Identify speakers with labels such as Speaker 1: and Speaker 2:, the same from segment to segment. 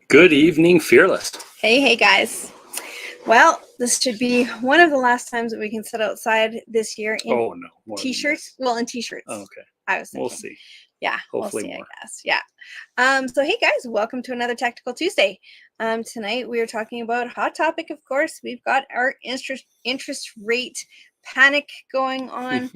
Speaker 1: Good evening, Fearless.
Speaker 2: Hey guys. Well, this should be one of the last times that we can sit outside this year in
Speaker 1: Oh no, more than
Speaker 2: t-shirts.
Speaker 1: this.
Speaker 2: Well, in t-shirts.
Speaker 1: Oh, okay,
Speaker 2: I was
Speaker 1: we'll
Speaker 2: thinking.
Speaker 1: see.
Speaker 2: Yeah,
Speaker 1: Hopefully
Speaker 2: we'll see,
Speaker 1: more.
Speaker 2: I guess. Yeah. So hey guys, welcome to another Tactical Tuesday. Tonight we are talking about hot topic, of course. We've got our interest rate panic going on.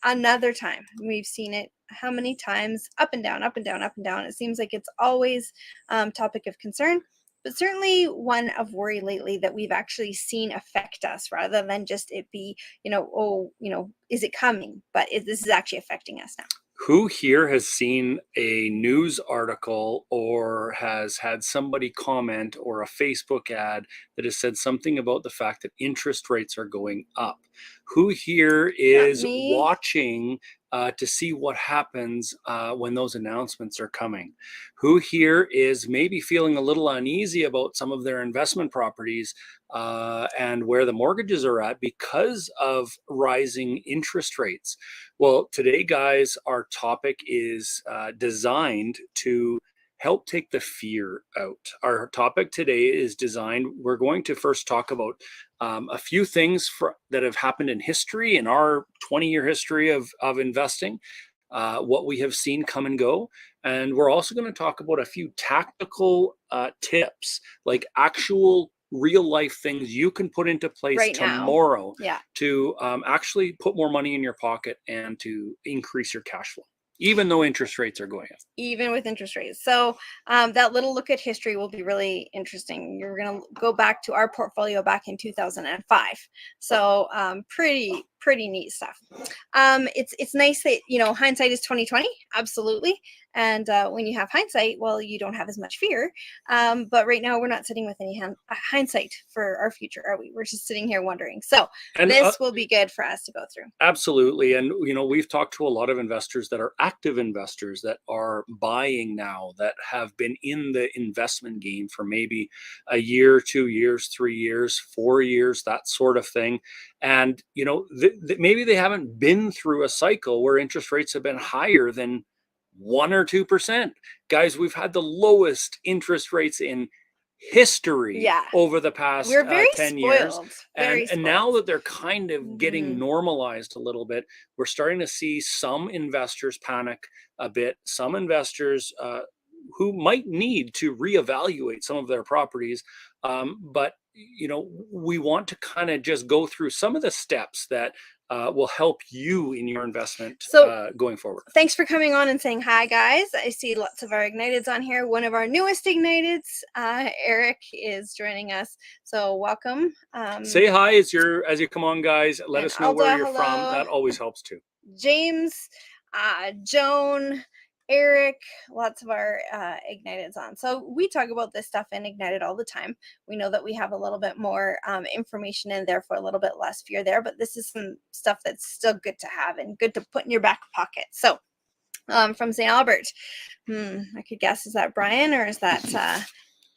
Speaker 2: Another time. We've seen it how many times? Up and down, up and down, up and down. It seems like it's always topic of concern, but certainly one of worry lately that we've actually seen affect us rather than just it be, is it coming? But this is actually affecting us now.
Speaker 1: Who here has seen a news article or has had somebody comment or a Facebook ad that has said something about the fact that interest rates are going up? Who here is watching to see what happens when those announcements are coming? Who here is maybe feeling a little uneasy about some of their investment properties and where the mortgages are at because of rising interest rates? Well, today, guys, our topic is designed to help take the fear out. Our topic today is designed, we're going to first talk about a few things that have happened in history, in our 20-year history of investing, what we have seen come and go. And we're also going to talk about a few tactical tips, like actual real life things you can put into place
Speaker 2: Right now.
Speaker 1: tomorrow
Speaker 2: Yeah.
Speaker 1: to actually put more money in your pocket and to increase your cash flow, even though interest rates are going up.
Speaker 2: Even with interest rates. So that little look at history will be really interesting. You're going to go back to our portfolio back in 2005. So pretty neat stuff. It's nice that, hindsight is 2020. Absolutely. And when you have hindsight, well, you don't have as much fear. But right now we're not sitting with any hindsight for our future, are we? We're just sitting here wondering. So this will be good for us to go through.
Speaker 1: Absolutely. And, we've talked to a lot of investors that are active investors that are buying now, that have been in the investment game for maybe a year, 2 years, 3 years, 4 years, that sort of thing. And, maybe they haven't been through a cycle where interest rates have been higher than 1 or 2%. Guys, we've had the lowest interest rates in history over the past
Speaker 2: We're very
Speaker 1: 10
Speaker 2: spoiled.
Speaker 1: years.
Speaker 2: Very
Speaker 1: And now that they're kind of getting normalized a little bit, we're starting to see some investors panic a bit, some investors who might need to reevaluate some of their properties. But we want to kind of just go through some of the steps that will help you in your investment going forward.
Speaker 2: Thanks for coming on and saying hi, guys. I see lots of our Igniteds on here. One of our newest Igniteds, Eric, is joining us. So welcome.
Speaker 1: Say hi as you come on, guys. Let us know where you're from. That always helps too.
Speaker 2: James, Joan, Eric, lots of our Igniteds on. So we talk about this stuff in Ignited all the time. We know that we have a little bit more information and therefore a little bit less fear there, but this is some stuff that's still good to have and good to put in your back pocket. So from St. Albert, I could guess, is that Brian or is that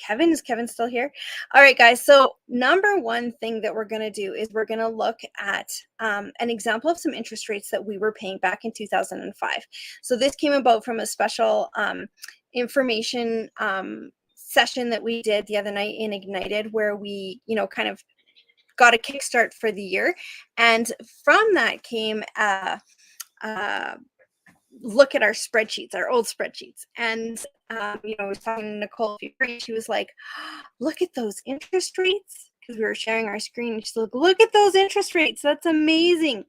Speaker 2: Kevin? Is Kevin still here? All right, guys. So number one thing that we're going to do is we're going to look at an example of some interest rates that we were paying back in 2005. So this came about from a special information session that we did the other night in Ignited, where we, kind of got a kickstart for the year. And from that came look at our spreadsheets, our old spreadsheets. And, I was talking to Nicole, she was like, look at those interest rates. Because we were sharing our screen. And she's like, look at those interest rates. That's amazing.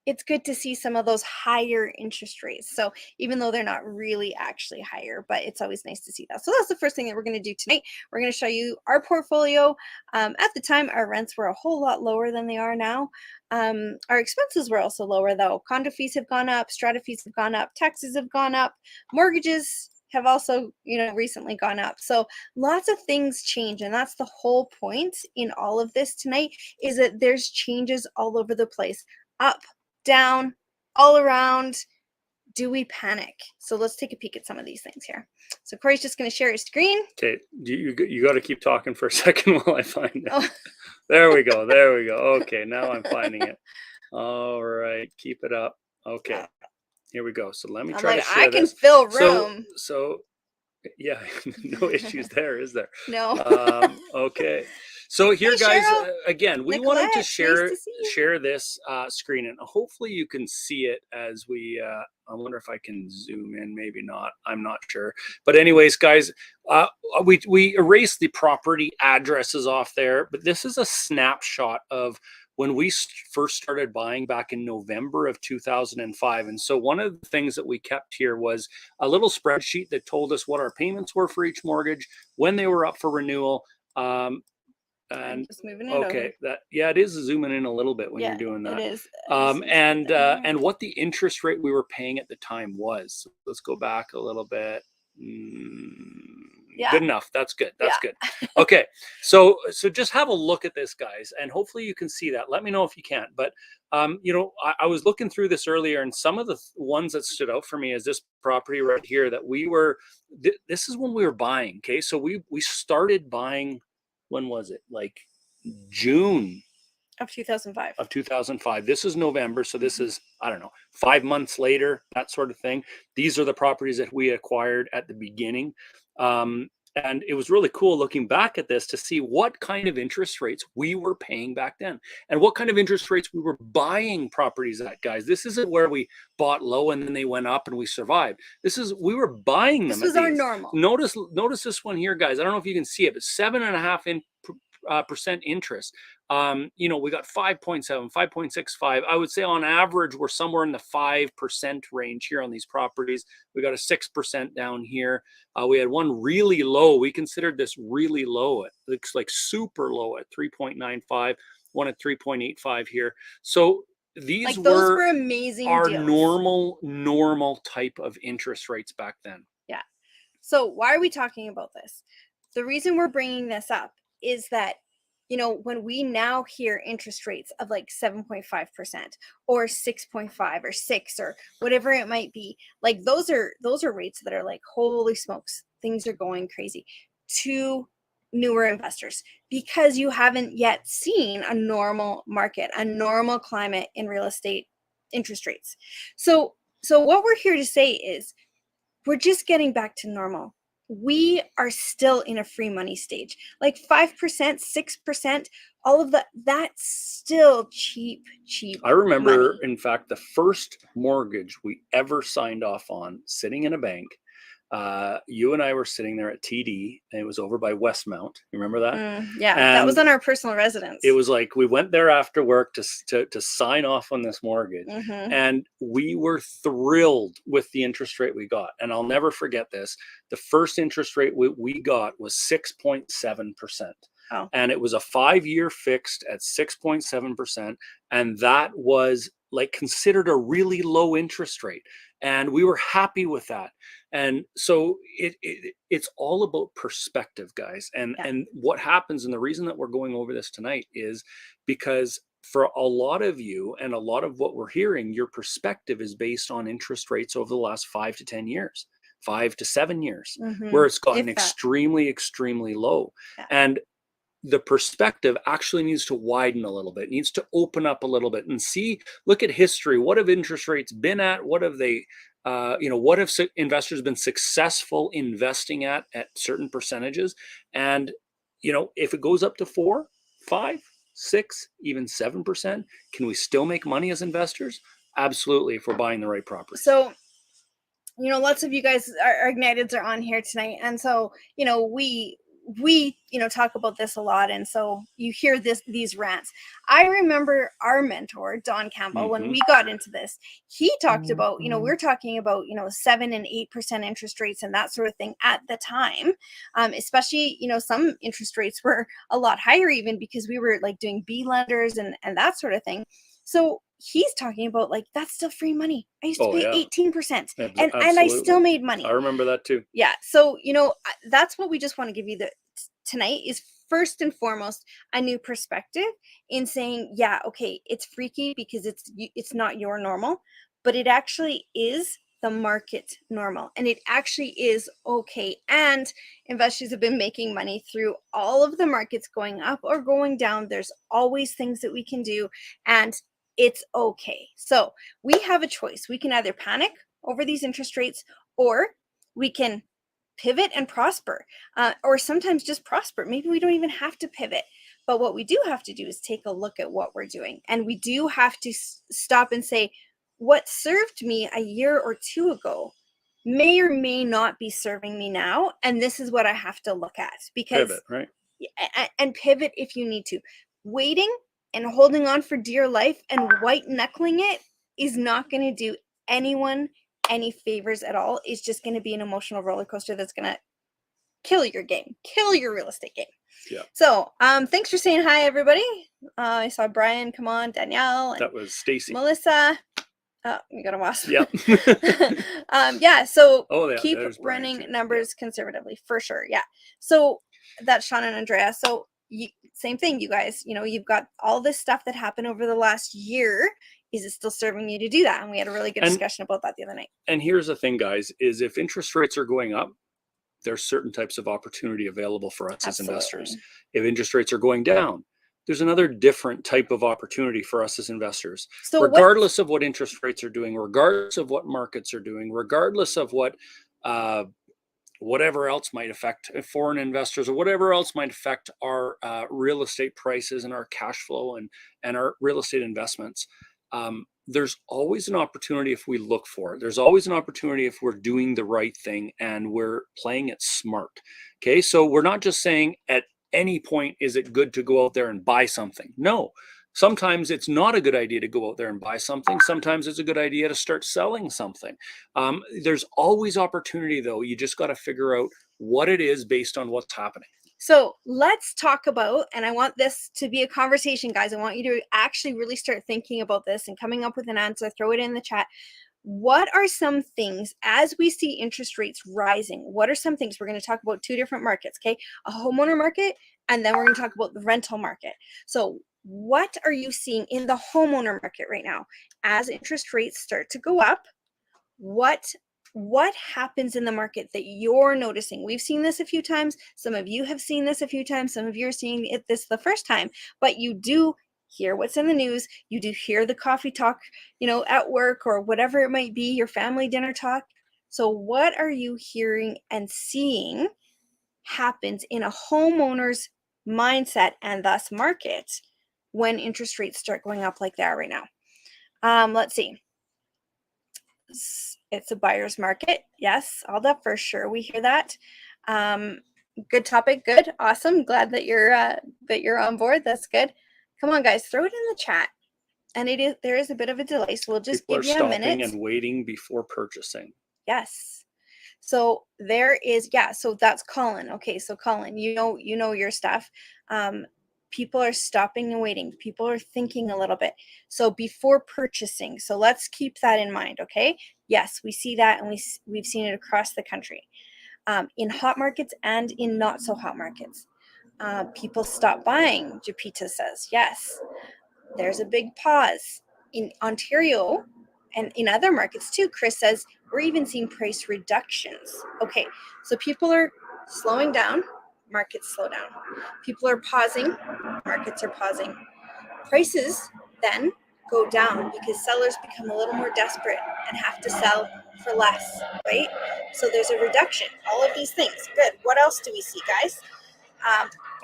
Speaker 2: It's good to see some of those higher interest rates. So even though they're not really actually higher, but it's always nice to see that. So that's the first thing that we're going to do tonight. We're going to show you our portfolio. At the time, our rents were a whole lot lower than they are now. Our expenses were also lower though. Condo fees have gone up, strata fees have gone up, taxes have gone up, mortgages have also, recently gone up. So lots of things change. And that's the whole point in all of this tonight, is that there's changes all over the place, up, down, all around. Do we panic? So let's take a peek at some of these things here. So Corey's just going to share his screen.
Speaker 1: Okay, you got to keep talking for a second while I find it. Oh. There we go. Okay, now I'm finding it. All right, keep it up. Okay, here we go. So let me try to share
Speaker 2: this. I can fill room.
Speaker 1: So Yeah, no issues there, is there?
Speaker 2: No.
Speaker 1: Okay. So here,
Speaker 2: Hey,
Speaker 1: guys,
Speaker 2: Cheryl.
Speaker 1: again, we wanted to
Speaker 2: Nicolette, nice
Speaker 1: share
Speaker 2: to see you.
Speaker 1: share this screen, and hopefully you can see it as we. I wonder if I can zoom in. Maybe not. I'm not sure. But anyways, guys, we erased the property addresses off there, but this is a snapshot of when we first started buying back in November of 2005. And so one of the things that we kept here was a little spreadsheet that told us what our payments were for each mortgage, when they were up for renewal. Um,
Speaker 2: I'm
Speaker 1: and
Speaker 2: just moving it
Speaker 1: okay,
Speaker 2: over.
Speaker 1: that yeah, it is zooming in a little bit when you're
Speaker 2: Yeah,
Speaker 1: doing
Speaker 2: it
Speaker 1: that.
Speaker 2: is. Just
Speaker 1: And what the interest rate we were paying at the time was. So let's go back a little bit.
Speaker 2: yeah,
Speaker 1: Good enough. That's good. That's
Speaker 2: yeah.
Speaker 1: good. Okay, so just have a look at this, guys, and hopefully you can see that. Let me know if you can't. But I was looking through this earlier, and some of the ones that stood out for me is this property right here that we were. This is when we were buying. Okay, so we started buying. When was it? Like June
Speaker 2: Of 2005.
Speaker 1: of 2005. This is November, so this
Speaker 2: Mhm.
Speaker 1: is, I don't know, 5 months later, that sort of thing. These are the properties that we acquired at the beginning. And it was really cool looking back at this to see what kind of interest rates we were paying back then and what kind of interest rates we were buying properties at, guys. This isn't where we bought low and then they went up and we survived. This is, we were buying
Speaker 2: This
Speaker 1: them at
Speaker 2: was our
Speaker 1: these.
Speaker 2: normal.
Speaker 1: Notice this one here, guys. I don't know if you can see it, but 7.5% interest. We got 5.7, 5.65. I would say on average, we're somewhere in the 5% range here on these properties. We got a 6% down here. We had one really low. We considered this really low. It looks like super low at 3.95, one at 3.85 here. So these
Speaker 2: Like those
Speaker 1: were
Speaker 2: were amazing
Speaker 1: our
Speaker 2: deals.
Speaker 1: normal type of interest rates back then.
Speaker 2: Yeah. So why are we talking about this? The reason we're bringing this up is that when we now hear interest rates of like 7.5% or 6.5 or 6 or whatever it might be, like those are rates that are like, holy smokes, things are going crazy to newer investors because you haven't yet seen a normal market, a normal climate in real estate interest rates. So what we're here to say is we're just getting back to normal. We are still in a free money stage. Like 5%, 6%, all of that's still cheap
Speaker 1: I remember,
Speaker 2: money.
Speaker 1: in fact, the first mortgage we ever signed off on sitting in a bank. You and I were sitting there at TD, and it was over by Westmount. You remember that?
Speaker 2: Yeah, that was
Speaker 1: And
Speaker 2: on our personal residence.
Speaker 1: it was like we went there after work to sign off on this mortgage, and we were thrilled with the interest rate we got. And I'll never forget this. The first interest rate we got was 6.7%.
Speaker 2: Oh.
Speaker 1: And it was a 5-year fixed at 6.7%. And that was like considered a really low interest rate. And we were happy with that. And so it's all about perspective, guys. And what happens, and the reason that we're going over this tonight is because for a lot of you and a lot of what we're hearing, your perspective is based on interest rates over the last 5 to 10 years, 5 to 7 years, where it's gotten extremely low.
Speaker 2: Yeah.
Speaker 1: And the perspective actually needs to widen a little bit, needs to open up a little bit and look at history. What have interest rates been at? What have they, what have investors been successful investing at certain percentages? And, if it goes up to 4, 5, 6, even 7%, can we still make money as investors? Absolutely, if we're buying the right property.
Speaker 2: So, lots of you guys, our Igniteds are on here tonight. And so, we talk about this a lot, and so you hear these rants. I remember our mentor Don Campbell, when we got into this, he talked about, we're talking about 7 and 8% interest rates and that sort of thing at the time, especially some interest rates were a lot higher even because we were like doing B lenders and that sort of thing. So he's talking about like that's still free money. I used to pay 18% and I still made money.
Speaker 1: I remember that too.
Speaker 2: Yeah. So, that's what we just want to give you tonight is first and foremost a new perspective in saying, yeah, okay, it's freaky because it's not your normal, but it actually is the market normal, and it actually is okay. And investors have been making money through all of the markets going up or going down. There's always things that we can do, and it's okay. So we have a choice. We can either panic over these interest rates, or we can pivot and prosper, or sometimes just prosper. Maybe we don't even have to pivot. But what we do have to do is take a look at what we're doing. And we do have to stop and say, what served me a year or two ago may or may not be serving me now. And this is what I have to look at. Because
Speaker 1: Pivot, right?
Speaker 2: and pivot if you need to. Waiting and holding on for dear life and white knuckling it is not going to do anyone any favors at all. It's just going to be an emotional roller coaster that's going to kill your game, kill your real estate game.
Speaker 1: Yeah.
Speaker 2: So, thanks for saying hi, everybody. I saw Brian come on, Danielle, and
Speaker 1: That was Stacy.
Speaker 2: Melissa. Oh, you got a wasp.
Speaker 1: Yep.
Speaker 2: Yeah. So keep
Speaker 1: there's Brian
Speaker 2: running
Speaker 1: too.
Speaker 2: numbers conservatively for sure. Yeah. So that's Sean and Andrea. So same thing, you guys. You know, you've got all this stuff that happened over the last year. Is it still serving you to do that? And we had a really good discussion about that the other night.
Speaker 1: And here's the thing, guys: is if interest rates are going up, there's certain types of opportunity available for us as investors. If interest rates are going down, there's another different type of opportunity for us as investors. So regardless of what interest rates are doing, regardless of what markets are doing, regardless of what whatever else might affect foreign investors or whatever else might affect our real estate prices and our cash flow and our real estate investments, there's always an opportunity if we look for it. There's always an opportunity if we're doing the right thing and we're playing it smart. Okay, so we're not just saying at any point is it good to go out there and buy something. No, sometimes it's not a good idea to go out there and buy something. Sometimes it's a good idea to start selling something. There's always opportunity, though. You just got to figure out what it is based on what's happening.
Speaker 2: So let's talk about, and I want this to be a conversation, guys. I want you to actually really start thinking about this and coming up with an answer. Throw it in the chat. What are some things as we see interest rates rising? What are some things? We're going to talk about two different markets, okay? A homeowner market, and then we're going to talk about the rental market. So what are you seeing in the homeowner market right now? As interest rates start to go up, what happens in the market that you're noticing? We've seen this a few times. Some of you have seen this a few times. Some of you are seeing this the first time, but you do hear what's in the news. You do hear the coffee talk, you know, at work or whatever it might be, your family dinner talk. So what are you hearing and seeing happens in a homeowner's mindset and thus market when interest rates start going up like they are right now? Let's see. It's a buyer's market. Yes, all that for sure. We hear that. Good topic. Good. Awesome. Glad that you're on board. That's good. Come on, guys, throw it in the chat. And there is a bit of a delay, so we'll just give you a minute.
Speaker 1: People are stopping and waiting before purchasing.
Speaker 2: Yes. So there is, yeah. So that's Colin. Okay, so Colin, you know your stuff. People are stopping and waiting. People are thinking a little bit. So before purchasing. So let's keep that in mind, okay? Yes, we see that, and we've seen it across the country, in hot markets and in not so hot markets. People stop buying, Japita says. Yes, there's a big pause in Ontario and in other markets too. Chris says we're even seeing price reductions. Okay, so people are slowing down. Markets slow down. People are pausing. Markets are pausing. Prices then go down because sellers become a little more desperate and have to sell for less, right? So there's a reduction. All of these things. Good. What else do we see, guys?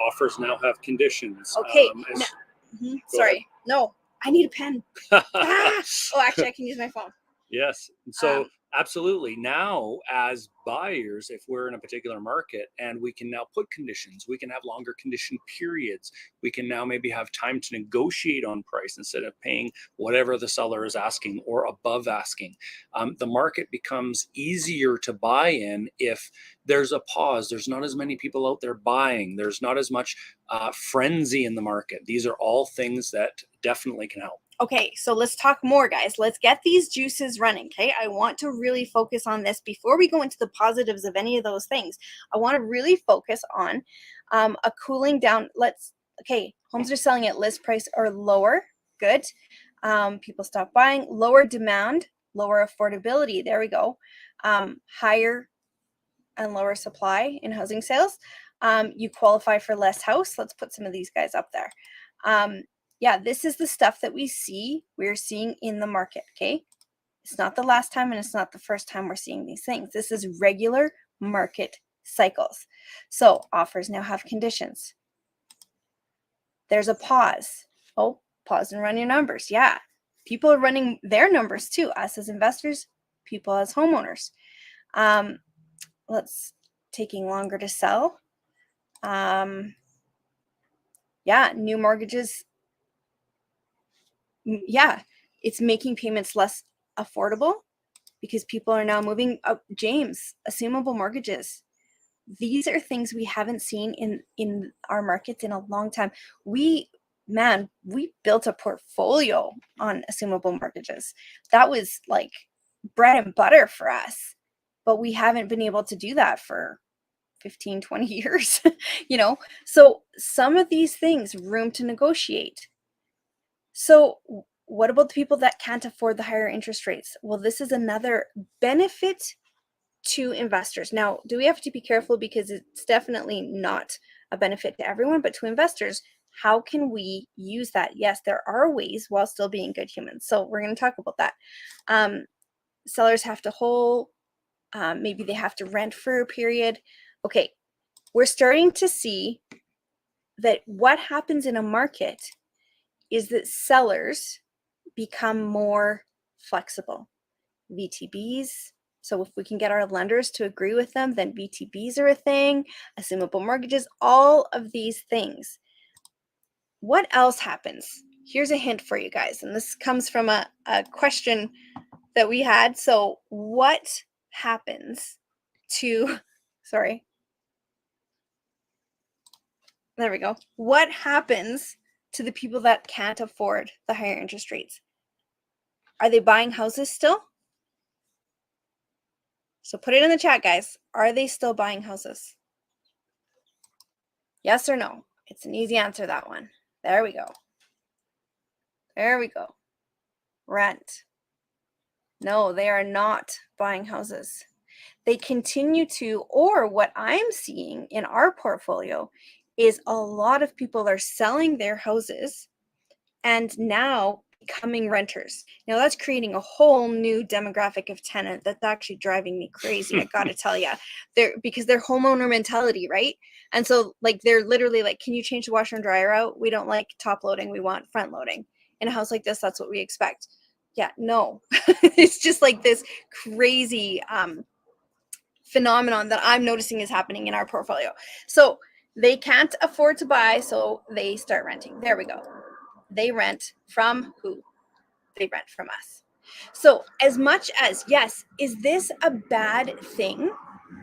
Speaker 1: Offers now have conditions.
Speaker 2: Okay. Sorry. No, I need a pen. Oh, actually, I can use my phone.
Speaker 1: Yes. So absolutely. Now, as buyers, if we're in a particular market and we can now put conditions, we can have longer condition periods. We can now maybe have time to negotiate on price instead of paying whatever the seller is asking or above asking. The market becomes easier to buy in if there's a pause. There's not as many people out there buying. There's not as much frenzy in the market. These are all things that definitely can help.
Speaker 2: Okay, so let's talk more, guys. Let's get these juices running, okay? I want to really focus on this before we go into the positives of any of those things. I want to really focus on a cooling down. Okay, homes are selling at list price or lower. Good. People stop buying. Lower demand, lower affordability. There we go. Higher and lower supply in housing sales. You qualify for less house. Let's put some of these guys up there. Yeah, this is the stuff that we're seeing in the market, okay? It's not the last time and it's not the first time we're seeing these things. This is regular market cycles. So offers now have conditions. There's a pause. Oh, pause and run your numbers. Yeah. People are running their numbers too, us as investors, people as homeowners. Let's taking longer to sell. Yeah, new mortgages. Yeah, it's making payments less affordable because people are now moving up. James, assumable mortgages. These are things we haven't seen in our markets in a long time. We built a portfolio on assumable mortgages. That was like bread and butter for us, but we haven't been able to do that for 15, 20 years, So some of these things, room to negotiate. So what about the people that can't afford the higher interest rates? Well, this is another benefit to investors. Now, do we have to be careful because it's definitely not a benefit to everyone, but to investors, how can we use that? Yes, there are ways while still being good humans. So we're going to talk about that. Sellers have to hold, maybe they have to rent for a period. Okay, we're starting to see that what happens in a market is that sellers become more flexible. VTBs. So if we can get our lenders to agree with them, then VTBs are a thing, assumable mortgages, all of these things. What else happens? Here's a hint for you guys. And this comes from a question that we had. So what happens to, sorry. There we go. What happens to the people that can't afford the higher interest rates? Are they buying houses still? So put it in the chat, guys. Are they still buying houses? Yes or no? It's an easy answer, that one. There we go. There we go. Rent. No, they are not buying houses. They continue to, or what I'm seeing in our portfolio is a lot of people are selling their houses and now becoming renters. Now that's creating a whole new demographic of tenant that's actually driving me crazy. I gotta tell you, because they're homeowner mentality, right? And so like they're literally like, can you change the washer and dryer out? We don't like top loading, we want front loading. In a house like this, that's what we expect. Yeah, no, it's just like this crazy phenomenon that I'm noticing is happening in our portfolio. So they can't afford to buy, so they start renting. There we go. They rent from who? They rent from us. So as much as, yes, is this a bad thing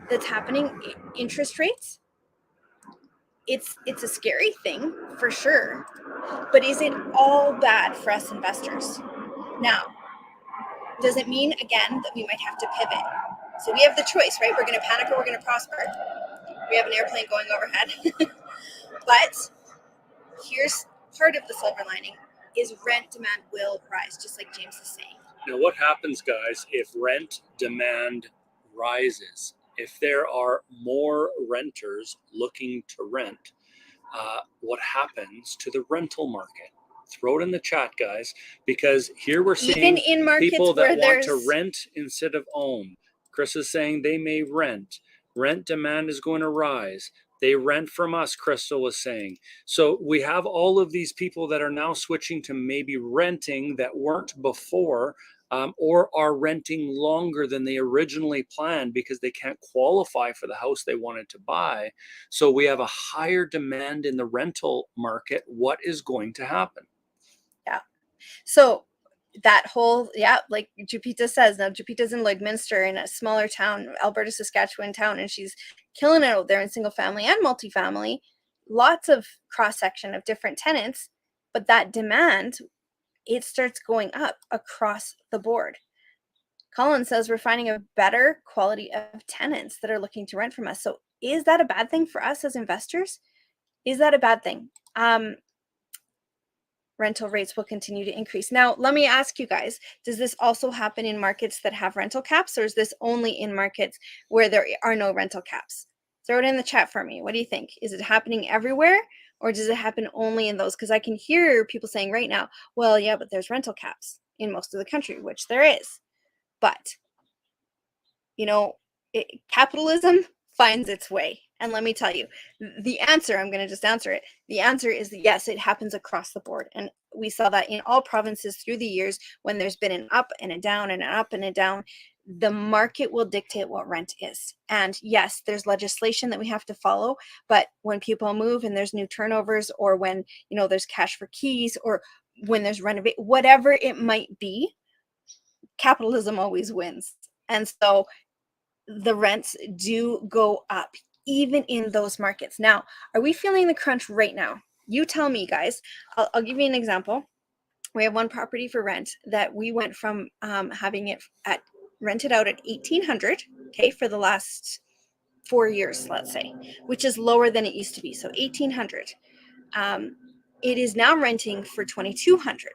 Speaker 2: that's happening? Interest rates? It's a scary thing for sure. But is it all bad for us investors? Now, does it mean again that we might have to pivot? So we have the choice, right? We're going to panic or we're going to prosper. We have an airplane going overhead. But here's part of the silver lining is rent demand will rise, just like James is saying.
Speaker 1: Now, what happens, guys, if rent demand rises? If there are more renters looking to rent, what happens to the rental market? Throw it in the chat, guys, because here we're seeing
Speaker 2: even in markets
Speaker 1: people that
Speaker 2: where
Speaker 1: want to rent instead of own. Chris is saying they may rent. Rent demand is going to rise. They rent from us, Crystal was saying. So we have all of these people that are now switching to maybe renting that weren't before, or are renting longer than they originally planned because they can't qualify for the house they wanted to buy. So we have a higher demand in the rental market. What is going to happen?
Speaker 2: Yeah. So that whole, yeah, like Jupita says, now Jupita's in Lloydminster in a smaller town, Alberta, Saskatchewan town, and she's killing it out there in single family and multifamily. Lots of cross-section of different tenants, but that demand, it starts going up across the board. Colin says we're finding a better quality of tenants that are looking to rent from us. So is that a bad thing for us as investors? Is that a bad thing? Rental rates will continue to increase. Now, let me ask you guys, does this also happen in markets that have rental caps, or is this only in markets where there are no rental caps? Throw it in the chat for me. What do you think? Is it happening everywhere, or does it happen only in those? Because I can hear people saying right now, well, yeah, but there's rental caps in most of the country, which there is. But, capitalism finds its way. And let me tell you, the answer, I'm going to just answer it. The answer is yes, it happens across the board. And we saw that in all provinces through the years when there's been an up and a down and an up and a down. The market will dictate what rent is. And yes, there's legislation that we have to follow, but when people move and there's new turnovers, or when, there's cash for keys, or when there's renovate, whatever it might be, capitalism always wins. And so the rents do go up even in those markets. Now, are we feeling the crunch right now? You tell me, guys. I'll give you an example. We have one property for rent that we went from having it rented out at 1,800, okay, for the last 4 years, let's say, which is lower than it used to be. So 1,800. It is now renting for 2,200.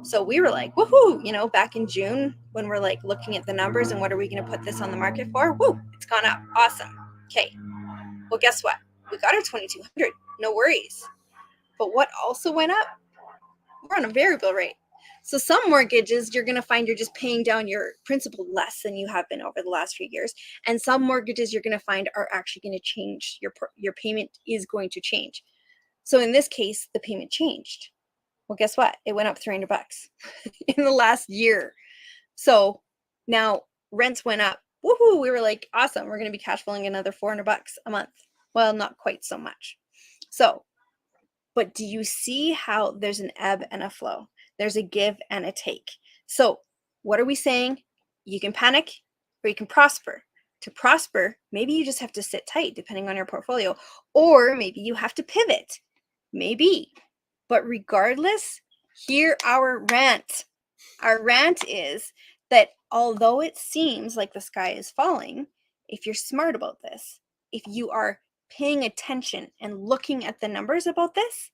Speaker 2: So we were like, woohoo, back in June when we're like looking at the numbers and what are we going to put this on the market for? Woo, it's gone up. Awesome. Okay. Well, guess what? We got our 2,200. No worries. But what also went up? We're on a variable rate. So some mortgages, you're going to find you're just paying down your principal less than you have been over the last few years. And some mortgages you're going to find are actually going to change. Your payment is going to change. So in this case, the payment changed. Well, guess what? It went up $300 in the last year. So now rents went up. Woohoo! We were like, awesome. We're going to be cash flowing another $400 a month. Well, not quite so much. So, but do you see how there's an ebb and a flow? There's a give and a take. So what are we saying? You can panic or you can prosper. To prosper, maybe you just have to sit tight depending on your portfolio, or maybe you have to pivot. Maybe. But regardless, hear our rant. Our rant is that although it seems like the sky is falling, if you're smart about this, if you are paying attention and looking at the numbers about this,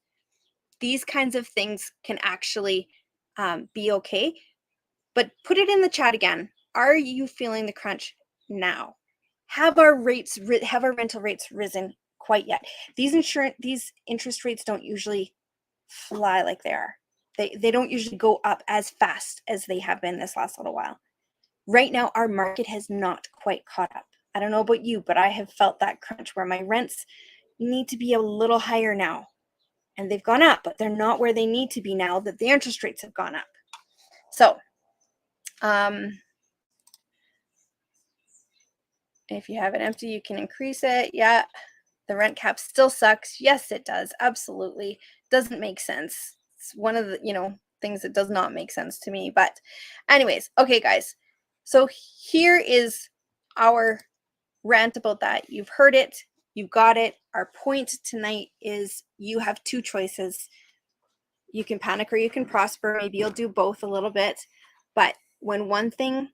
Speaker 2: these kinds of things can actually be okay. But put it in the chat again. Are you feeling the crunch now? Have our rental rates risen quite yet? These interest rates don't usually fly like they are. They don't usually go up as fast as they have been this last little while. Right now, our market has not quite caught up. I don't know about you, but I have felt that crunch where my rents need to be a little higher now. And they've gone up, but they're not where they need to be now that the interest rates have gone up. So, if you have it empty, you can increase it. Yeah, the rent cap still sucks. Yes, it does. Absolutely. Doesn't make sense. It's one of the, things that does not make sense to me. But anyways, okay, guys. So here is our rant about that. You've heard it. You got it. Our point tonight is you have two choices. You can panic or you can prosper. Maybe you'll do both a little bit. But when one thing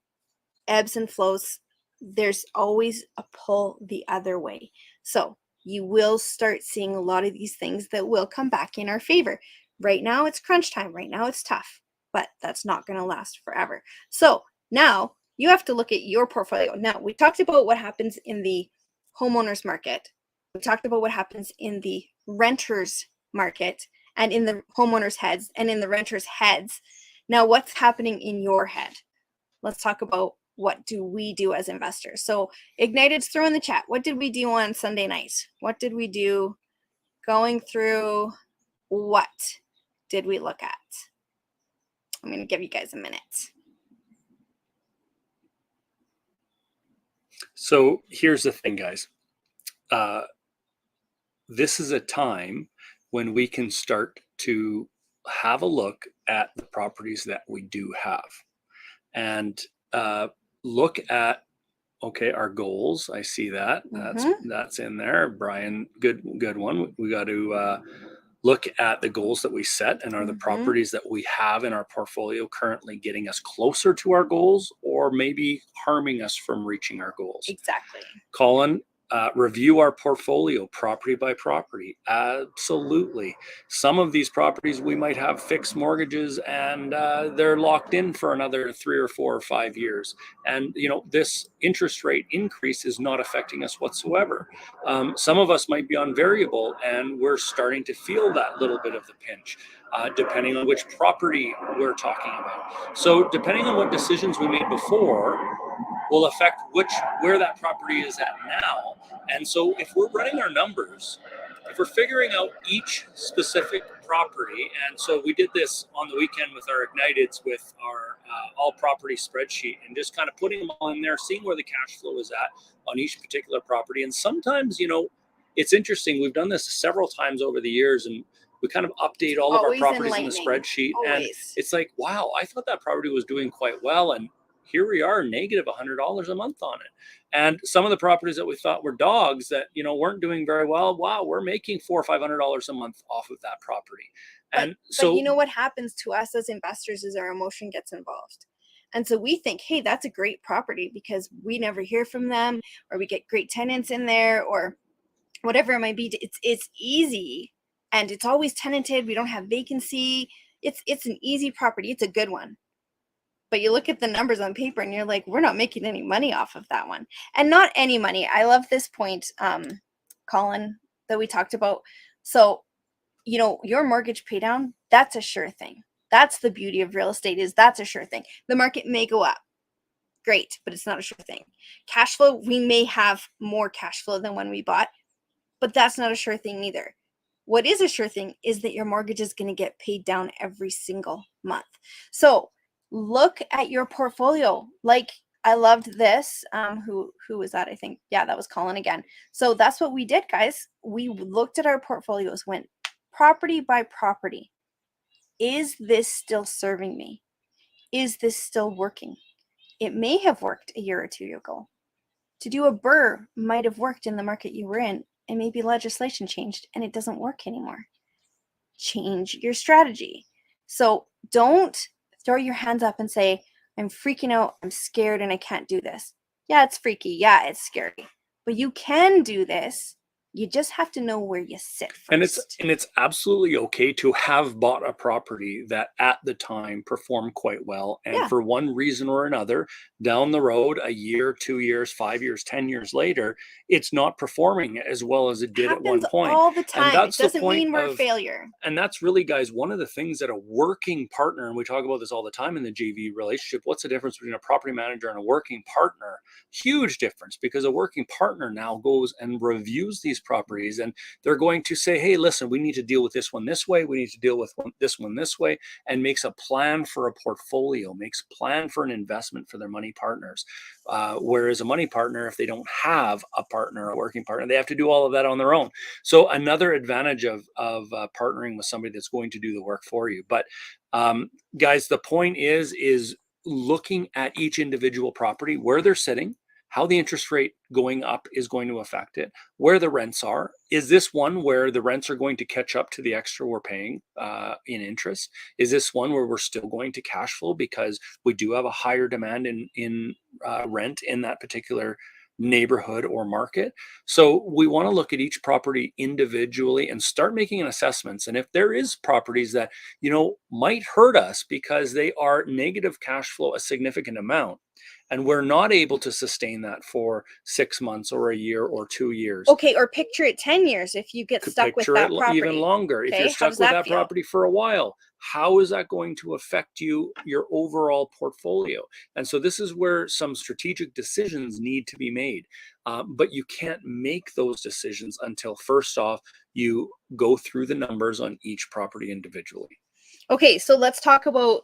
Speaker 2: ebbs and flows, there's always a pull the other way. So you will start seeing a lot of these things that will come back in our favor. Right now it's crunch time. Right now it's tough, but that's not going to last forever. So now you have to look at your portfolio. Now we talked about what happens in the homeowners market. We talked about what happens in the renters market and in the homeowners' heads and in the renters' heads. Now what's happening in your head? Let's talk about what do we do as investors. So Ignited's throw in the chat. What did we do on Sunday night? What did we do going through? What did we look at? I'm going to give you guys a minute.
Speaker 1: So here's the thing, guys. This is a time when we can start to have a look at the properties that we do have and look at, okay, our goals. I see that. That's in there. Brian, good one. We got to look at the goals that we set, and are the properties that we have in our portfolio currently getting us closer to our goals or maybe harming us from reaching our goals?
Speaker 2: Exactly.
Speaker 1: Colin, review our portfolio property by property. Absolutely. Some of these properties we might have fixed mortgages and they're locked in for another 3 or 4 or 5 years. And this interest rate increase is not affecting us whatsoever. Some of us might be on variable and we're starting to feel that little bit of the pinch, depending on which property we're talking about. So depending on what decisions we made before, will affect where that property is at now. And so if we're running our numbers, if we're figuring out each specific property, and so we did this on the weekend with our Igniteds with our all property spreadsheet, and just kind of putting them all in there, seeing where the cash flow is at on each particular property. And sometimes, it's interesting. We've done this several times over the years, and we kind of update all of our properties in the spreadsheet. And it's like, wow, I thought that property was doing quite well. And here we are, negative $100 a month on it. And some of the properties that we thought were dogs that, weren't doing very well, wow, we're making $400 or $500 a month off of that property. And
Speaker 2: but you know what happens to us as investors is our emotion gets involved. And so we think, hey, that's a great property because we never hear from them, or we get great tenants in there, or whatever it might be. It's easy, and it's always tenanted. We don't have vacancy. It's an easy property. It's a good one. But you look at the numbers on paper and you're like, we're not making any money off of that one. And not any money. I love this point, Colin, that we talked about. So, your mortgage pay down, that's a sure thing. That's the beauty of real estate, is that's a sure thing. The market may go up. Great, but it's not a sure thing. Cash flow, we may have more cash flow than when we bought, but that's not a sure thing either. What is a sure thing is that your mortgage is going to get paid down every single month. So look at your portfolio. Like, I loved this. Who was that? I think, yeah, that was Colin again. So that's what we did, guys. We looked at our portfolios, went property by property. Is this still serving me? Is this still working? It may have worked a year or two ago. To do a BRRRR might have worked in the market you were in, and maybe legislation changed and it doesn't work anymore. Change your strategy. So don't throw your hands up and say, I'm freaking out, I'm scared, and I can't do this. Yeah, it's freaky. Yeah, it's scary. But you can do this. You just have to know where you sit first.
Speaker 1: And it's absolutely okay to have bought a property that at the time performed quite well. And for one reason or another, down the road, a year, 2 years, 5 years, 10 years later, it's not performing as well as it did at one point.
Speaker 2: All the time.
Speaker 1: And that's
Speaker 2: it doesn't mean we're a failure.
Speaker 1: And that's really, guys, one of the things that a working partner, and we talk about this all the time in the JV relationship, what's the difference between a property manager and a working partner? Huge difference, because a working partner now goes and reviews these properties, and they're going to say, hey, listen, we need to deal with this one this way, we need to deal with this one this way, and makes a plan for a portfolio, makes a plan for an investment for their money partners. Whereas a money partner, if they don't have a partner, a working partner, they have to do all of that on their own. So another advantage of partnering with somebody that's going to do the work for you. But guys, the point is looking at each individual property, where they're sitting, how the interest rate going up is going to affect it, where the rents are. Is this one where the rents are going to catch up to the extra we're paying in interest? Is this one where we're still going to cash flow because we do have a higher demand in rent in that particular neighborhood or market? So we want to look at each property individually and start making assessments. And if there is properties that, might hurt us because they are negative cash flow a significant amount, and we're not able to sustain that for 6 months or a year or 2 years.
Speaker 2: Okay, or picture it 10 years if you get stuck with that property.
Speaker 1: Even longer. Okay, if you're stuck with that property for a while, how is that going to affect your overall portfolio? And so this is where some strategic decisions need to be made. But you can't make those decisions until, first off, you go through the numbers on each property individually.
Speaker 2: Okay, so let's talk about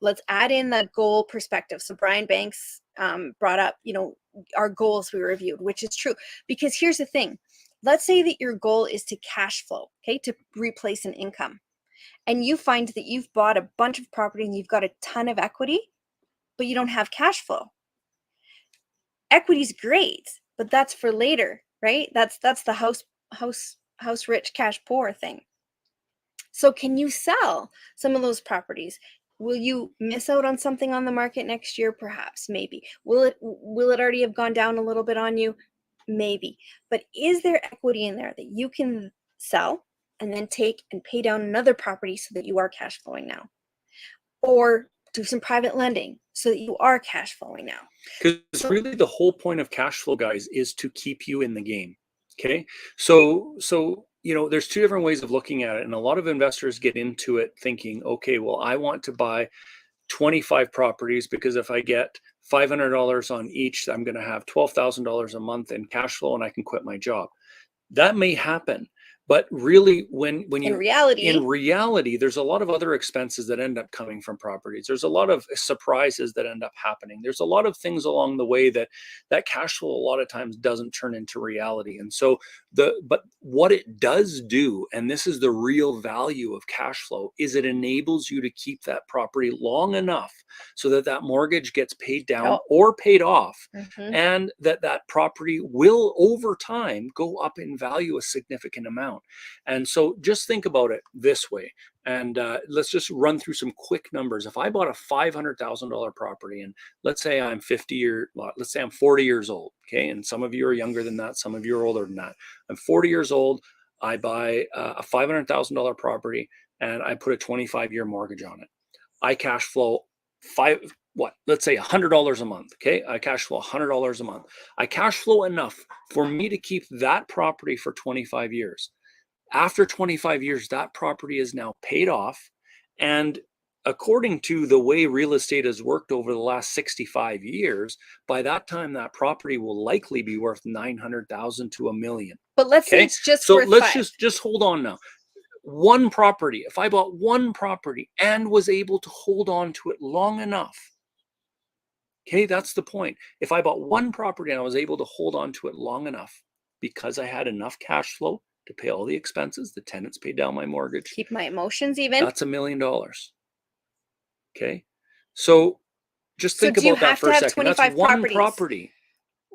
Speaker 2: let's add in that goal perspective. So Brian Banks brought up, our goals we reviewed, which is true. Because here's the thing. Let's say that your goal is to cash flow, okay, to replace an income. And you find that you've bought a bunch of property and you've got a ton of equity, but you don't have cash flow. Equity's great, but that's for later, right? That's the house rich, cash poor thing. So can you sell some of those properties? Will you miss out on something on the market next year? Perhaps, maybe. Will it already have gone down a little bit on you? Maybe. But is there equity in there that you can sell and then take and pay down another property so that you are cash flowing now? Or do some private lending so that you are cash flowing now?
Speaker 1: Because really the whole point of cash flow, guys, is to keep you in the game. Okay. So there's two different ways of looking at it. And a lot of investors get into it thinking, okay, well, I want to buy 25 properties, because if I get $500 on each, I'm going to have $12,000 a month in cash flow and I can quit my job. That may happen, but really when
Speaker 2: In
Speaker 1: you in
Speaker 2: reality,
Speaker 1: reality, there's a lot of other expenses that end up coming from properties. There's a lot of surprises that end up happening. There's a lot of things along the way that cash flow a lot of times doesn't turn into reality. And so but what it does do, and this is the real value of cash flow, is it enables you to keep that property long enough so that that mortgage gets paid down
Speaker 2: oh,
Speaker 1: or paid off,
Speaker 2: mhm.
Speaker 1: and that that property will over time go up in value a significant amount. And so just think about it this way. And let's just run through some quick numbers. If I bought a $500,000 property, and let's say I'm let's say I'm 40 years old, okay? And some of you are younger than that, some of you are older than that. I'm 40 years old. I buy a $500,000 property and I put a 25-year mortgage on it. I cash flow let's say $100 a month. Okay. I cash flow $100 a month. I cash flow enough for me to keep that property for 25 years. After 25 years, that property is now paid off. And according to the way real estate has worked over the last 65 years, by that time, that property will likely be worth 900,000 to $1 million.
Speaker 2: But let's say
Speaker 1: Okay.
Speaker 2: it's just
Speaker 1: So
Speaker 2: worth
Speaker 1: let's
Speaker 2: 5.
Speaker 1: just hold on now. One property, if I bought one property and was able to hold on to it long enough, okay, that's the point. If I bought one property and I was able to hold on to it long enough because I had enough cash flow to pay all the expenses, the tenants paid down my mortgage,
Speaker 2: Keep my emotions even.
Speaker 1: that's $1 million. Okay. So just
Speaker 2: So
Speaker 1: think
Speaker 2: do you
Speaker 1: about that
Speaker 2: have
Speaker 1: for
Speaker 2: to
Speaker 1: a
Speaker 2: have
Speaker 1: second. That's
Speaker 2: 25
Speaker 1: one
Speaker 2: properties?
Speaker 1: property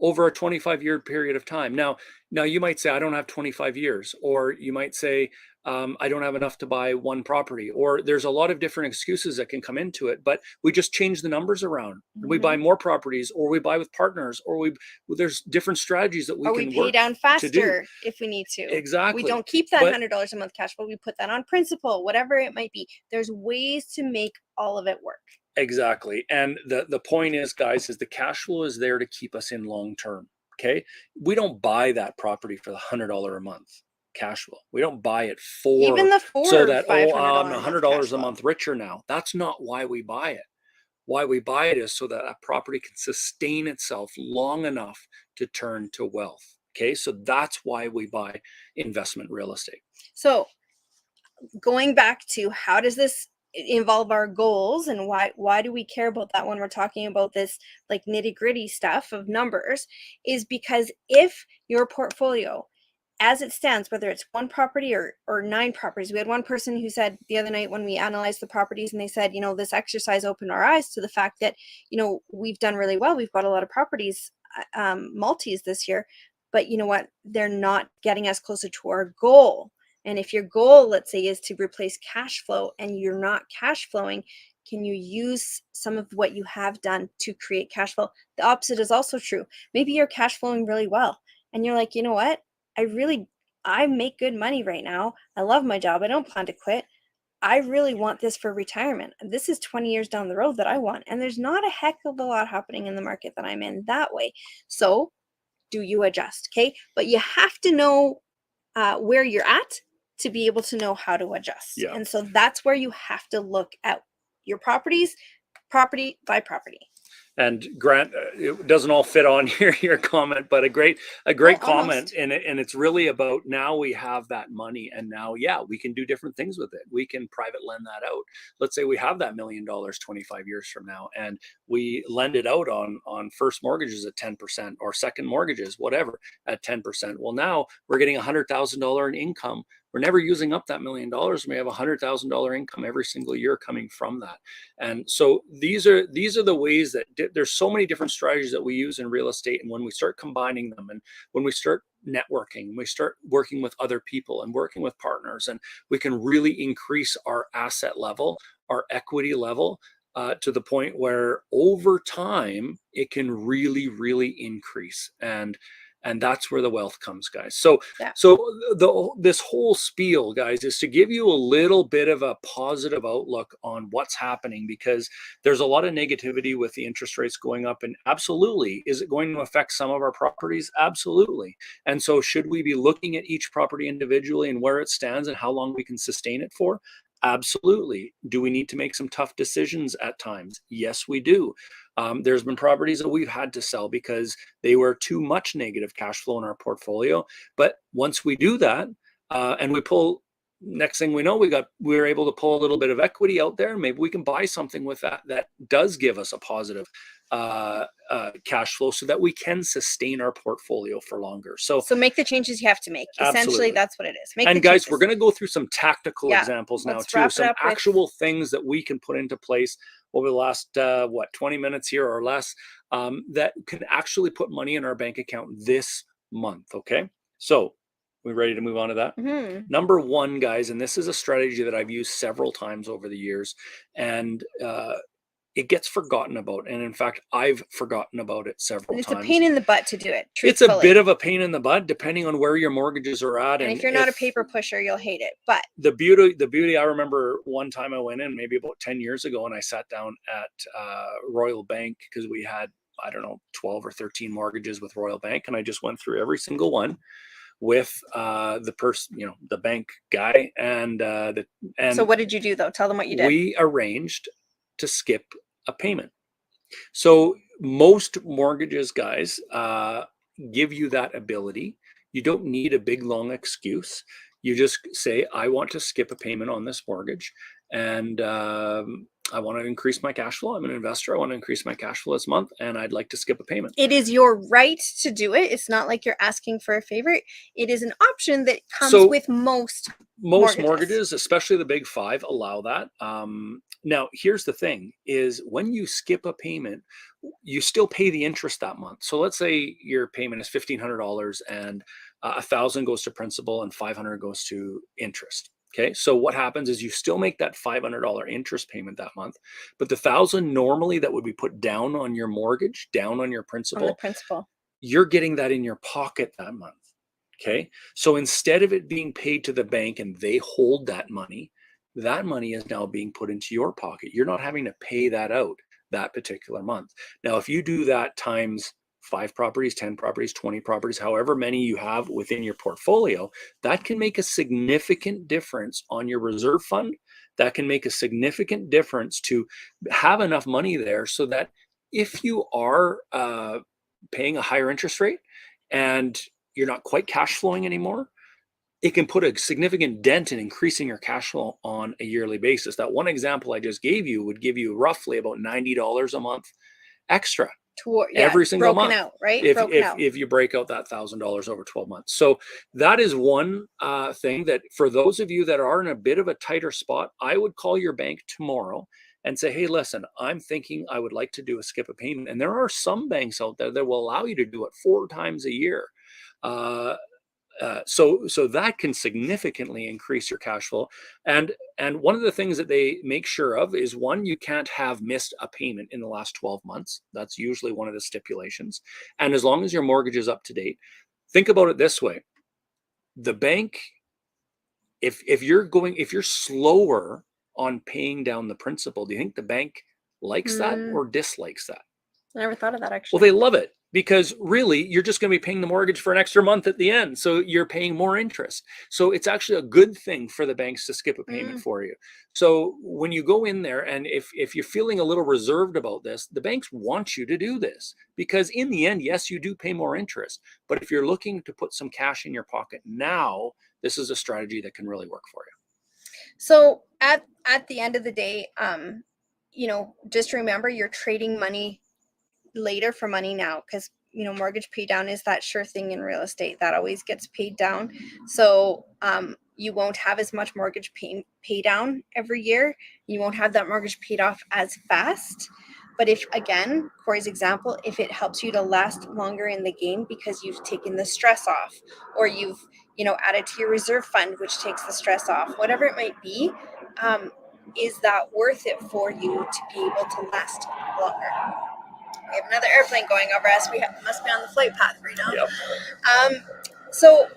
Speaker 1: over a 25-year period of time. Now you might say, I don't have 25 years, or you might say, I don't have enough to buy one property, or there's a lot of different excuses that can come into it, but we just change the numbers around and we buy
Speaker 2: Mhm.
Speaker 1: more properties, or we buy with partners, or there's different strategies that we
Speaker 2: Or we
Speaker 1: can
Speaker 2: pay
Speaker 1: work
Speaker 2: down
Speaker 1: to do.
Speaker 2: faster if we need to. We
Speaker 1: Exactly.
Speaker 2: don't keep that
Speaker 1: But
Speaker 2: $100 a month cash flow. We put that on principal, whatever it might be. There's ways to make all of it work.
Speaker 1: exactly. And the point is, guys, is the cash flow is there to keep us in long term. Okay. We don't buy that property for the $100 a month cash flow. We don't buy it
Speaker 2: Even the
Speaker 1: so
Speaker 2: $400 or
Speaker 1: that, oh, I'm
Speaker 2: $500 a month cash
Speaker 1: $100 a
Speaker 2: flow.
Speaker 1: month richer now. That's not why we buy it. Why we buy it is so that a property can sustain itself long enough to turn to wealth. Okay. So that's why we buy investment real estate.
Speaker 2: So going back to how does this involve our goals, and why do we care about that when we're talking about this like nitty gritty stuff of numbers, is because if your portfolio as it stands, whether it's one property or 9 properties. We had one person who said the other night when we analyzed the properties, and they said, this exercise opened our eyes to the fact that, we've done really well. We've got a lot of properties, multis this year, but you know what? They're not getting us closer to our goal. And if your goal, let's say, is to replace cash flow and you're not cash flowing, can you use some of what you have done to create cash flow? The opposite is also true. Maybe you're cash flowing really well and you're like, you know what? I make good money right now. I love my job. I don't plan to quit. I really want this for retirement. This is 20 years down the road that I want. And there's not a heck of a lot happening in the market that I'm in that way. So do you adjust? Okay. But you have to know where you're at to be able to know how to adjust.
Speaker 1: Yeah.
Speaker 2: And so that's where you have to look at your properties, property by property.
Speaker 1: And Grant, it doesn't all fit on your comment, but a great comment,
Speaker 2: Almost.
Speaker 1: and it's really about now we have that money, and now we can do different things with it. We can private lend that out. Let's say we have that $1 million 25 years from now, and we lend it out on first mortgages at 10% or second mortgages, whatever, at 10%. Well, now we're getting $100,000 in income. We're never using up that $1 million. We have $100,000 income every single year coming from that. And so these are the ways that there's so many different strategies that we use in real estate. And when we start combining them, and when we start networking, we start working with other people and working with partners, and we can really increase our asset level, our equity level, to the point where over time it can really, really increase. And that's where the wealth comes, guys. So this whole spiel, guys, is to give you a little bit of a positive outlook on what's happening, because there's a lot of negativity with the interest rates going up. And absolutely, is it going to affect some of our properties? Absolutely. And so should we be looking at each property individually and where it stands and how long we can sustain it for? Absolutely. Do we need to make some tough decisions at times? Yes, we do. There's been properties that we've had to sell because they were too much negative cash flow in our portfolio. But once we do that, and we pull, next thing we know, we're able to pull a little bit of equity out there. Maybe we can buy something with that does give us a positive cash flow, so that we can sustain our portfolio for longer. So
Speaker 2: So make the changes you have to make. Essentially,
Speaker 1: absolutely.
Speaker 2: that's what it is. Make
Speaker 1: And
Speaker 2: the
Speaker 1: guys,
Speaker 2: changes.
Speaker 1: we're going to go through some tactical
Speaker 2: Yeah,
Speaker 1: examples now
Speaker 2: let's
Speaker 1: too,
Speaker 2: wrap it
Speaker 1: some
Speaker 2: up with-
Speaker 1: actual things that we can put into place over the last 20 minutes here or less, that can actually put money in our bank account this month. Okay, so we ready to move on to that?
Speaker 2: Mhm.
Speaker 1: Number one, guys, and this is a strategy that I've used several times over the years, and it gets forgotten about. And in fact, I've forgotten about it several
Speaker 2: And it's
Speaker 1: times.
Speaker 2: a pain in the butt to do it.
Speaker 1: It's a
Speaker 2: Truthfully.
Speaker 1: bit of a pain in the butt, depending on where your mortgages are at.
Speaker 2: And if you're not a paper pusher, you'll hate it. But
Speaker 1: the beauty, I remember one time I went in maybe about 10 years ago, and I sat down at Royal Bank, because we had, I don't know, 12 or 13 mortgages with Royal Bank, and I just went through every single one with the person, the bank guy, and
Speaker 2: so what did you do though? Tell them what you did.
Speaker 1: we arranged to skip a payment. So most mortgages, guys, give you that ability. You don't need a big long excuse. You just say, I want to skip a payment on this mortgage, and I want to increase my cash flow. I'm an investor. I want to increase my cash flow this month, and I'd like to skip a payment.
Speaker 2: It is your right to do it. It's not like you're asking for a favor. It is an option that comes
Speaker 1: So
Speaker 2: with most
Speaker 1: mortgages, especially the big five, allow that. Now, here's the thing: is when you skip a payment, you still pay the interest that month. So let's say your payment is $1,500, and $1,000 goes to principal and $500 goes to interest. Okay, so what happens is you still make that $500 interest payment that month, but the $1,000 normally that would be put down on your mortgage, down on your
Speaker 2: on the
Speaker 1: principal,
Speaker 2: principal.
Speaker 1: you're getting that in your pocket that month. Okay, so instead of it being paid to the bank and they hold that money is now being put into your pocket. You're not having to pay that out that particular month. Now, if you do that times 5 properties, 10 properties, 20 properties, however many you have within your portfolio, that can make a significant difference on your reserve fund. That can make a significant difference to have enough money there, so that if you are paying a higher interest rate and you're not quite cash flowing anymore, it can put a significant dent in increasing your cash flow on a yearly basis. That one example I just gave you would give you roughly about $90 a month extra every single
Speaker 2: broken
Speaker 1: month,
Speaker 2: out, right?
Speaker 1: if you break out that $1,000 over 12 months. So that is one thing that, for those of you that are in a bit of a tighter spot, I would call your bank tomorrow and say, hey, listen, I'm thinking I would like to do a skip a payment. And there are some banks out there that will allow you to do it 4 times a year. So that can significantly increase your cash flow. And one of the things that they make sure of is, one, you can't have missed a payment in the last 12 months. That's usually one of the stipulations. And as long as your mortgage is up to date, think about it this way: the bank, if you're slower on paying down the principal, do you think the bank likes that or dislikes that?
Speaker 2: I never thought of that, actually.
Speaker 1: Well, they love it, because really you're just going to be paying the mortgage for an extra month at the end. So you're paying more interest. So it's actually a good thing for the banks to skip a payment for you. So when you go in there, and if you're feeling a little reserved about this, the banks want you to do this, because in the end, yes, you do pay more interest. But if you're looking to put some cash in your pocket now, this is a strategy that can really work for you.
Speaker 2: So at the end of the day, just remember, you're trading money later for money now, because mortgage pay down is that sure thing in real estate that always gets paid down. So you won't have as much mortgage pay down every year. You won't have that mortgage paid off as fast. But if, again, Corey's example, if it helps you to last longer in the game because you've taken the stress off, or you've added to your reserve fund, which takes the stress off, whatever it might be, is that worth it for you to be able to last longer? We have another airplane going over us. We must be on the flight path right now.
Speaker 1: Yep.
Speaker 2: So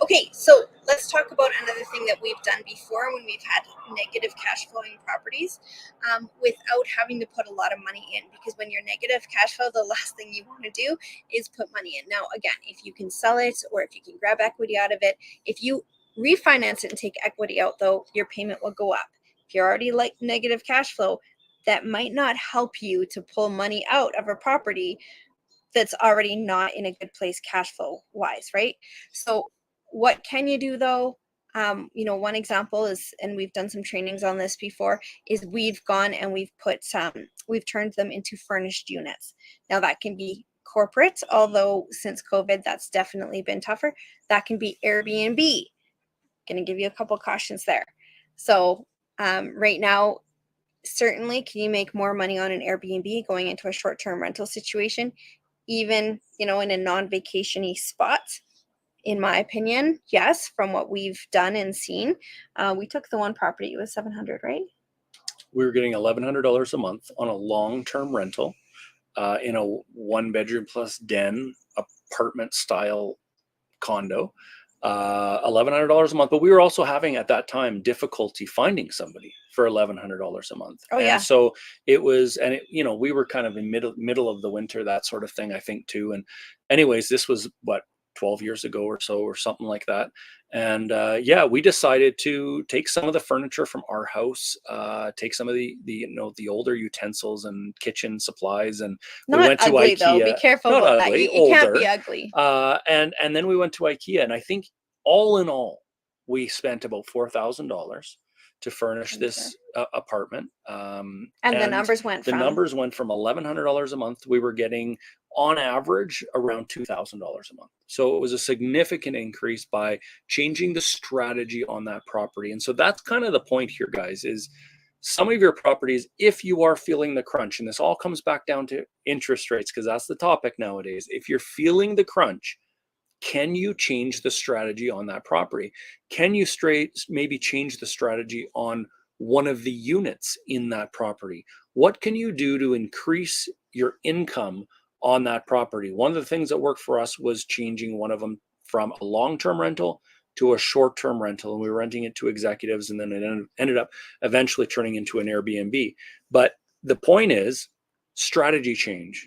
Speaker 2: let's talk about another thing that we've done before when we've had negative cash flowing properties, without having to put a lot of money in. Because when you're negative cash flow, the last thing you want to do is put money in. Now, again, if you can sell it, or if you can grab equity out of it, if you refinance it and take equity out, though, your payment will go up. if you're already like negative cash flow, that might not help you to pull money out of a property that's already not in a good place cash flow wise, right? So what can you do though? One example is, and we've done some trainings on this before, is we've gone and we've turned them into furnished units. Now that can be corporate, although since COVID, that's definitely been tougher. That can be Airbnb. Going to give you a couple cautions there. So right now, certainly, can you make more money on an Airbnb going into a short-term rental situation, even in a non-vacationy spot? In my opinion, yes. From what we've done and seen, we took the one property. It was 700, right?
Speaker 1: We were getting $1,100 a month on a long-term rental in a one-bedroom plus den apartment style condo. $1,100 a month, but we were also having at that time difficulty finding somebody for $1,100 a month.
Speaker 2: Oh, yeah.
Speaker 1: And so it was, and we were kind of in middle of the winter, that sort of thing, I think too. And anyways, this was what, 12 years ago or so, or something like that. And we decided to take some of the furniture from our house, take some of the older utensils and kitchen supplies, and
Speaker 2: Not
Speaker 1: we went
Speaker 2: ugly,
Speaker 1: to
Speaker 2: though.
Speaker 1: IKEA.
Speaker 2: Be careful
Speaker 1: Not
Speaker 2: about
Speaker 1: ugly,
Speaker 2: that. It can't
Speaker 1: older.
Speaker 2: be ugly.
Speaker 1: And then we went to IKEA, and I think all in all, we spent about $4,000 to furnish this apartment.
Speaker 2: And the numbers went from
Speaker 1: $1,100 a month. We were getting on average around $2,000 a month. So it was a significant increase by changing the strategy on that property. And so that's kind of the point here, guys, is some of your properties, if you are feeling the crunch, and this all comes back down to interest rates, because that's the topic nowadays. If you're feeling the crunch, can you change the strategy on that property? Can you maybe change the strategy on one of the units in that property? What can you do to increase your income on that property? One of the things that worked for us was changing one of them from a long-term rental to a short-term rental, and we were renting it to executives, and then it ended up eventually turning into an Airbnb. But the point is strategy change.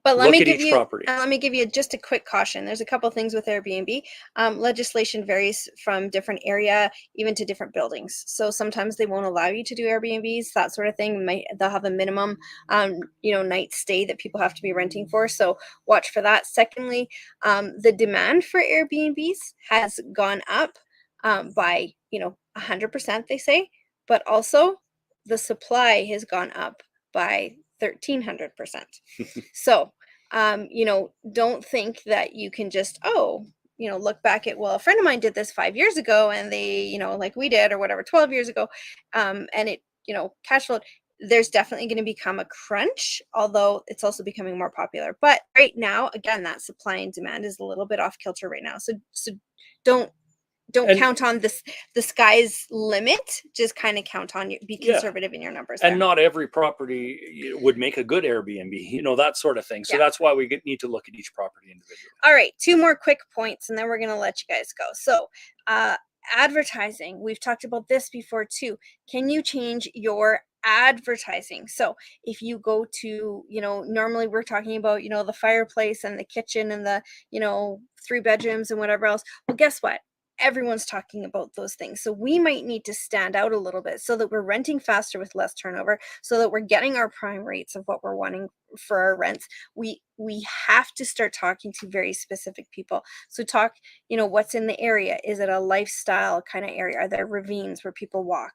Speaker 2: But let me give you just a quick caution. There's a couple things with Airbnb. Legislation varies from different area, even to different buildings. So sometimes they won't allow you to do Airbnbs, that sort of thing. They'll have a minimum, night stay that people have to be renting for. So watch for that. Secondly, the demand for Airbnbs has gone up by 100%, they say, but also the supply has gone up by 1,300%. So, don't think that you can just, look back at, well, a friend of mine did this 5 years ago and they, like we did or whatever, 12 years ago. And it, cash flowed. There's definitely going to become a crunch, although it's also becoming more popular. But right now, again, that supply and demand is a little bit off kilter right now. So don't count on the sky's limit. Just kind of count on you. Be conservative in your numbers.
Speaker 1: And not every property would make a good Airbnb, that sort of thing. So that's why we need to look at each property individually.
Speaker 2: All right, 2 more quick points, and then we're going to let you guys go. So, advertising. We've talked about this before too. Can you change your advertising? So if you go to, normally we're talking about, the fireplace and the kitchen and the, 3 bedrooms and whatever else. Well, guess what? Everyone's talking about those things. So we might need to stand out a little bit so that we're renting faster with less turnover, so that we're getting our prime rates of what we're wanting for our rents. We have to start talking to very specific people. So talk, what's in the area. Is it a lifestyle kind of area? Are there ravines where people walk?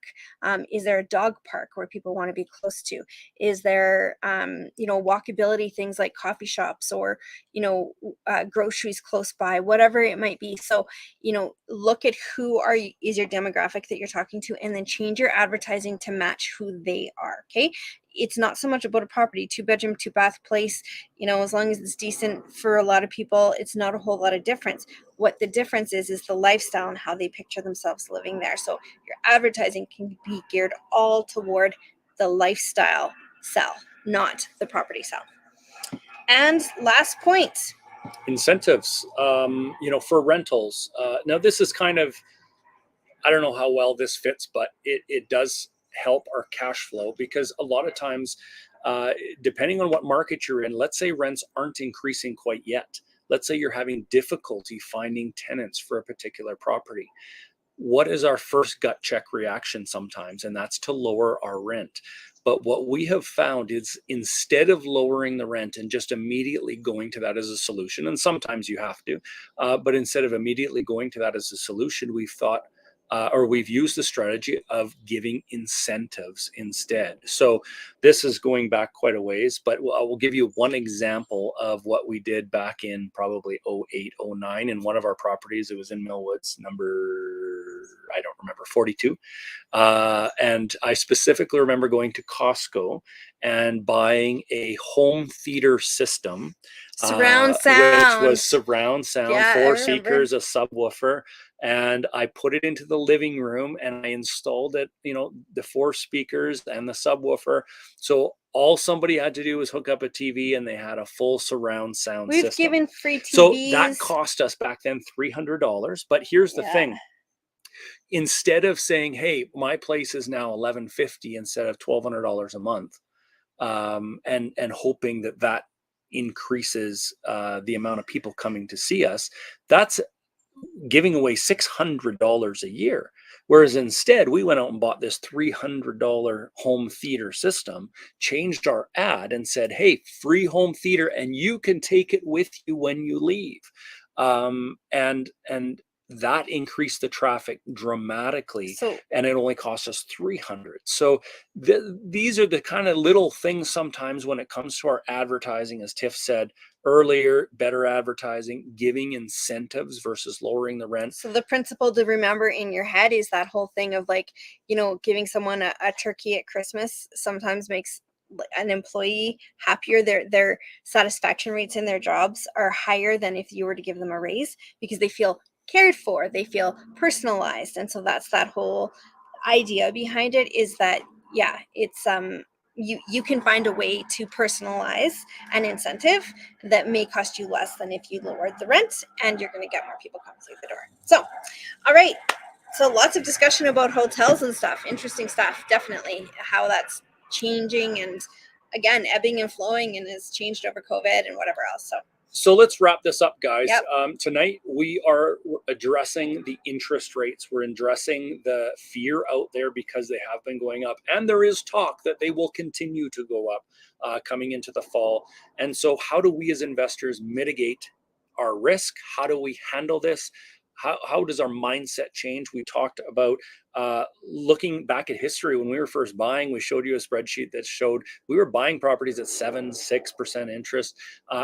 Speaker 2: Is there a dog park where people want to be close to? Is there, walkability things like coffee shops or, groceries close by, whatever it might be. So, look at is your demographic that you're talking to, and then change your advertising to match who they are. Okay. It's not so much about a property, 2-bedroom, 2-bath place, as long as it's decent for a lot of people, it's not a whole lot of difference. What the difference is the lifestyle and how they picture themselves living there. So your advertising can be geared all toward the lifestyle sell, not the property sell. And last point.
Speaker 1: Incentives, for rentals. Now this is kind of, I don't know how well this fits, but it does help our cash flow, because a lot of times, depending on what market you're in, let's say rents aren't increasing quite yet. Let's say you're having difficulty finding tenants for a particular property. what is our first gut check reaction sometimes? And that's to lower our rent. But what we have found is instead of lowering the rent and just immediately going to that as a solution, and sometimes you have to, but instead of immediately going to that as a solution, we've thought, or we've used the strategy of giving incentives instead. So this is going back quite a ways, but I will give you one example of what we did back in probably 08, 09 in one of our properties. It was in Millwoods, number, I don't remember, 42. And I specifically remember going to Costco and buying a home theater system,
Speaker 2: Surround
Speaker 1: which
Speaker 2: sound.
Speaker 1: was surround sound,
Speaker 2: Yeah, I
Speaker 1: four
Speaker 2: remember.
Speaker 1: speakers, a subwoofer, and I put it into the living room and I installed it, you know, the four speakers and the subwoofer. So all somebody had to do was hook up a TV and they had a full surround sound
Speaker 2: We've
Speaker 1: system.
Speaker 2: given free
Speaker 1: So
Speaker 2: TVs.
Speaker 1: that cost us back then $300. But here's the thing. Instead of saying, hey, my place is now $1,150 instead of $1,200 a month, and hoping that that increases the amount of people coming to see us, that's giving away $600 a year. Whereas instead, we went out and bought this $300 home theater system, changed our ad and said, hey, free home theater, and you can take it with you when you leave. And that increased the traffic dramatically, and it only cost us $300. So these are the kind of little things sometimes when it comes to our advertising, as Tiff said earlier, better advertising, giving incentives versus lowering the rent.
Speaker 2: So the principle to remember in your head is that whole thing of, like, you know, giving someone a turkey at Christmas sometimes makes an employee happier. Their satisfaction rates in their jobs are higher than if you were to give them a raise, because they feel cared for, they feel personalized. And so that's that whole idea behind it, is that, yeah, it's you can find a way to personalize an incentive that may cost you less than if you lowered the rent, and you're going to get more people coming through the door. So, all right. So lots of discussion about hotels and stuff. Interesting stuff. Definitely how that's changing, and again, ebbing and flowing, and has changed over COVID and whatever else.
Speaker 1: So let's wrap this up, guys.
Speaker 2: Yep.
Speaker 1: Tonight, we are addressing the interest rates. We're addressing the fear out there because they have been going up. And there is talk that they will continue to go up coming into the fall. And so how do we as investors mitigate our risk? How do we handle this? How does our mindset change? We talked about looking back at history. When we were first buying, we showed you a spreadsheet that showed we were buying properties at 6% interest.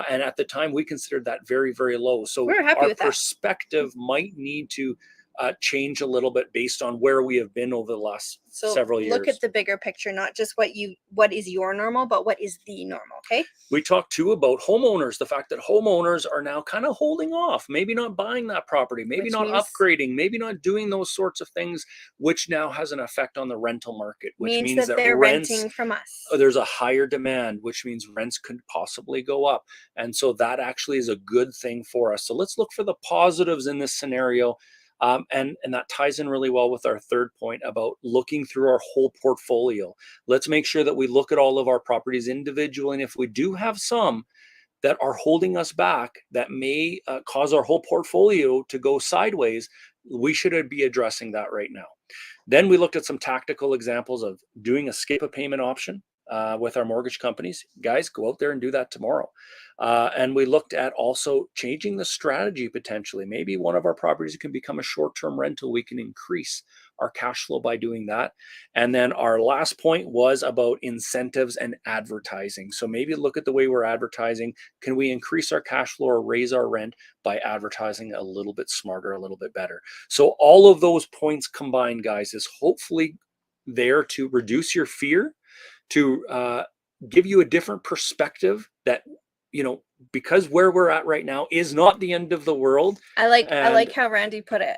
Speaker 1: And at the time, we considered that very, very low. So our perspective might need to change a little bit based on where we have been over the last several years.
Speaker 2: Look at the bigger picture, not just what is your normal, but what is the normal. Okay.
Speaker 1: We talked too about homeowners, the fact that homeowners are now kind of holding off, maybe not buying that property, maybe not upgrading, maybe not doing those sorts of things, which now has an effect on the rental market, which means that
Speaker 2: they're
Speaker 1: rents,
Speaker 2: renting from us.
Speaker 1: There's a higher demand, which means rents could possibly go up. And so that actually is a good thing for us. So let's look for the positives in this scenario. And that ties in really well with our third point about looking through our whole portfolio. Let's make sure that we look at all of our properties individually. And if we do have some that are holding us back, that may cause our whole portfolio to go sideways, we should be addressing that right now. Then we looked at some tactical examples of doing a skip a payment option with our mortgage companies. Guys, go out there and do that tomorrow. And we looked at also changing the strategy potentially. Maybe one of our properties can become a short-term rental. We can increase our cash flow by doing that. And then our last point was about incentives and advertising. So maybe look at the way we're advertising. Can we increase our cash flow or raise our rent by advertising a little bit smarter, a little bit better? So all of those points combined, guys, is hopefully there to reduce your fear, to give you a different perspective that, you know, because where we're at right now is not the end of the world.
Speaker 2: I like how Randy put it.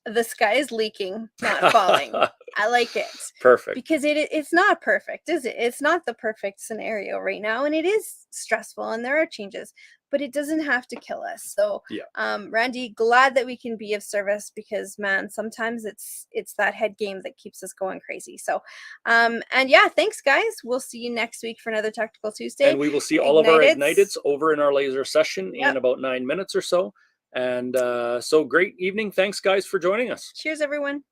Speaker 2: The sky is leaking, not falling. I like it.
Speaker 1: Perfect.
Speaker 2: Because it's not perfect, is it? It's not the perfect scenario right now, and it is stressful, and there are changes, but it doesn't have to kill us. So,
Speaker 1: yeah.
Speaker 2: Randy, glad that we can be of service, because, man, sometimes it's that head game that keeps us going crazy. So, and yeah, thanks, guys. We'll see you next week for another Tactical Tuesday.
Speaker 1: And we will see all of our Igniteds over in our laser session in about 9 minutes or so. And so great evening. Thanks, guys, for joining us.
Speaker 2: Cheers, everyone.